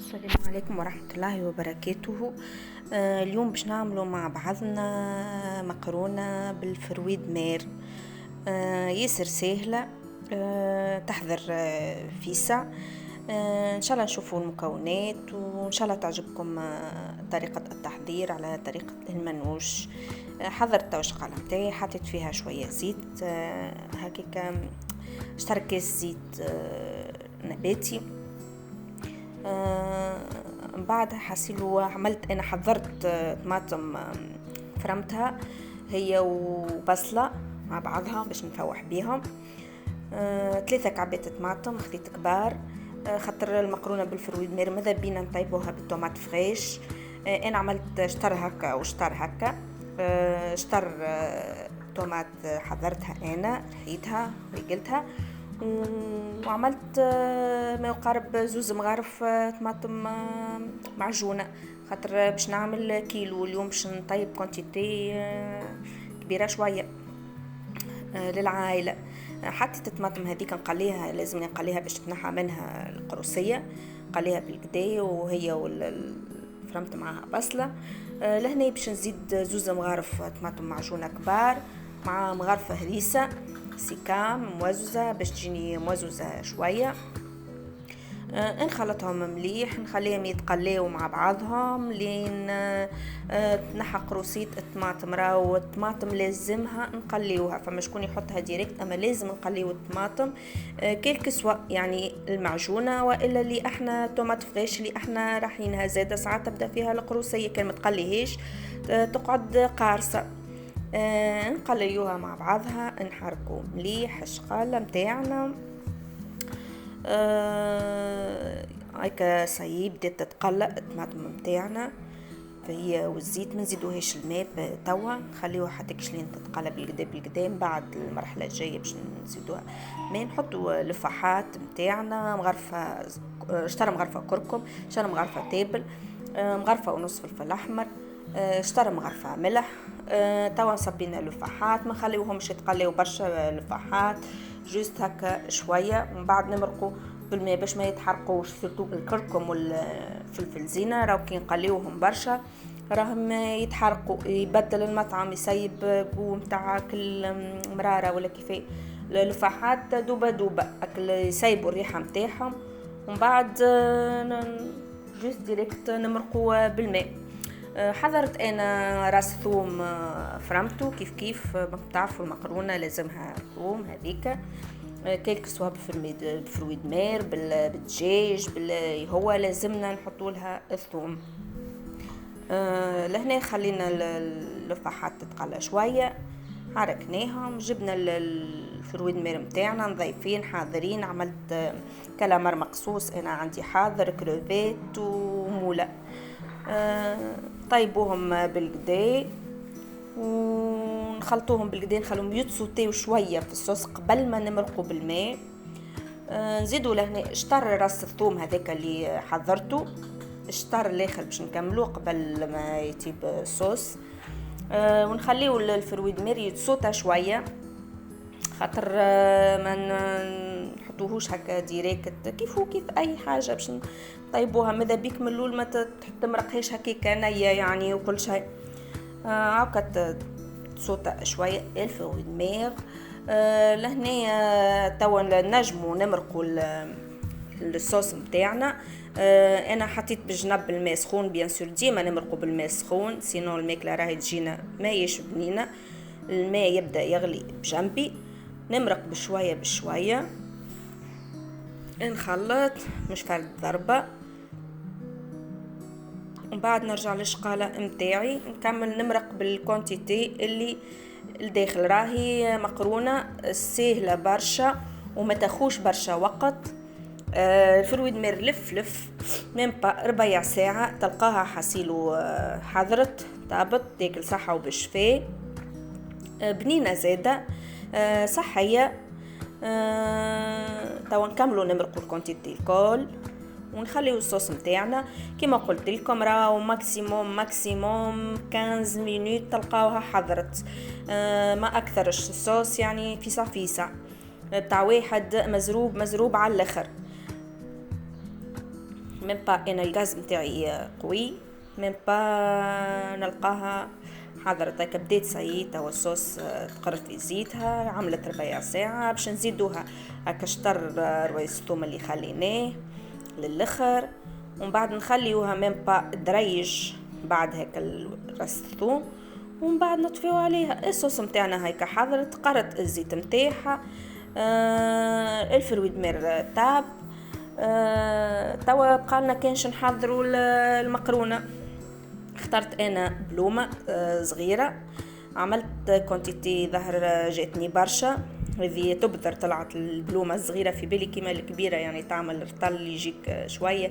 السلام عليكم ورحمة الله وبركاته. اليوم باش نعملوا مع بعضنا مقرونة بالفرويد مير. ياسر سهلة. تحضر فيسا. ان شاء الله نشوفوا المكونات وان شاء الله تعجبكم طريقة التحضير على طريقة المنوش. حضرت الشقالة متاعي، حطيت فيها شوية زيت هكاك، اشترك كاس زيت نباتي. بعدها حسيلو عملت انا حضرت طماطم، فرمتها هي وبصلة مع بعضها باش نفوح بيهم. 3 كعبات طماطم خذيت كبار، خاطر المقرونة بالفرويد مير ماذا بينا نطيبوها بالطوماط فريش. انا عملت شطر هكا وشطر هكا. شطر طوماط حضرتها انا، رحيتها ريقلتها وعملت ما يقارب 2 مغارف طماطم معجونة، خاطر باش نعمل كيلو اليوم، باش نطيب كونتيتي كبيرة شوية للعائلة. حطيت الطماطم هذيك نقليها، لازم نقليها باش تنحى منها القروسية، نقليها بالكدا وهي فرمت معاها بصلة. لهنا باش نزيد 2 مغارف طماطم معجونة كبار مع مغرفة هريسة سيكام موززة باش تجيني موززة شوية. نخلطهم مليح، نخليهم يتقليوا مع بعضهم لين تنحى قروسية الطماطم. راهو الطماطم لازمها نقليوها، فما شكون يحطها ديريكت، اما لازم نقليو الطماطم كيلك سوا، يعني المعجونة والا اللي احنا تومات فريش اللي احنا راحينها. زادة ساعات تبدا فيها القروسية، كان متقليهاش تقعد قارصة. نقليوها مع بعضها، نحركوا مليح الشقالة متاعنا. هيك صايب بدات تتقلى الطماطم متاعنا فهي والزيت، ما نزيدوهاش الماء توا، نخليوها حتى كشلين تتقلى بالقدام. بعد المرحله الجايه باش نزيدوها ما نحطوا لفاحات متاعنا، مغرفه اشترى مغرفه كركم، اشترى مغرفه تابل، مغرفه ونص فلفل احمر، اشترى مغرفه ملح. توا صبينا لفاحات، ما خليوهمش يتقليو برشا لفاحات، جوست هكا شويه، ومن بعد نمرقوا بالماء باش ما يتحرقوش. سيرتو الكركم والفلفل زينه راهو كي نقليوهم برشا راهم يتحرقوا، يبدل المطعم، يسيب بو متاع كل مراره ولا كيفاه. اللفاحات دوبه اكل يسيبوا الريحه متاعهم، ومن بعد جوست ديريكت نمرقوا بالماء. حضرت انا راس ثوم، فرمته كيف تعرفوا المقرونه لازمها ثوم هذيك، كيك سوا بفرويد مير بالدجاج هو لازمنا نحطوا لها الثوم. لهنا خلينا اللفاحات تتقلى شويه، حركناهم، جبنا الفرويد مير متاعنا نضيفين حاضرين. عملت كلامر مقصوص انا عندي حاضر، كروفيت ومولا. طيبوهم بالقدا ونخلطوهم بالقدا، نخلوهم يتصوتيو شويه في الصوص قبل ما نمرقوا بالماء. نزيدوا لهنا شطر راس الثوم هذاك اللي حضرته، الشطر الاخر باش نكملوه قبل ما يطيب الصوص. ونخليو الفرويد مير يتصوتا شويه، خاطر ما نحطوهوش هكا ديريكت كيف اي حاجه باش طيبوها. ماذا بيك من الاول ما تمرقهاش هكاك نيه يعني وكل شيء. هاكا تصوت شويه الفرويد مير. لهنا توا نجمو نمرقوا الصوص متاعنا. انا حطيت بجنب الماء سخون، بيان سور ديما نمرقوا بالماء سخون، سينو الماكله راهي تجينا ما يشبنينا. الماء يبدا يغلي بجنبي، نمرق بشويه نخلط مش فرد ضربه، ومن بعد نرجع للشقالة متاعي نكمل نمرق بالكونتيتي اللي الداخل. راهي مقرونة سهلة برشا وما تاخوش برشا وقت. الفرويد مير لف من ربع ساعة تلقاها حصيلو حضرت طابت، تاكل صحة وبشفاء، بنينة زادة صحية. توا نكملوا نمرقوا الكونتيتي الكل ونخليو الصوص متاعنا كما قلت لكم، راهو ماكسيموم 15 مينوت تلقاوها حضرت، ما اكثرش الصوص، يعني فيسع تاع واحد مزروب على الاخر. ميم با انا الغاز متاعي قوي، ميم با نلقاها حضرت هكا بديت سايي توا الصوص تقرت في زيتها، عملت ربيع ساعة باش نزيدوها هكا شطر رويس الثوم اللي خليناه للآخر، ومن بعد نخليوها ميم با دريج بعد هكا راس الثوم، ومن بعد نطفيو عليها الصوص متاعنا هيك حضرت قرت الزيت متاعها. الفرويد مير تاب. توا بقالنا كانش نحضروا المقرونة. اخترت انا بلومة صغيرة، عملت كونتيتي ظهر جاتني برشا، هذه تبذر طلعت البلومة الصغيرة في بالي كيما الكبيرة يعني تعمل رطل يجيك شوية،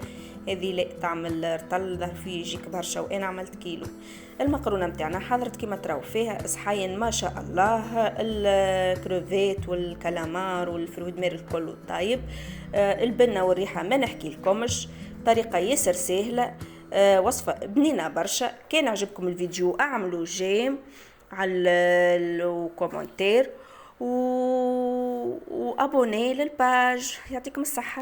هذه لا تعمل رطل ظهر فيه يجيك برشا، وانا عملت كيلو. المقرونة متاعنا حضرت كيما تراو فيها صحين ما شاء الله، الكروفيت والكالامار والفرويد مير الكل طيب. البنة والريحة ما نحكي لكمش، طريقة يسر سهلة، وصفة بنينة برشا. كان عجبكم الفيديو اعملوا جيم على الكومنتير وابوني للباج. يعطيكم الصحة.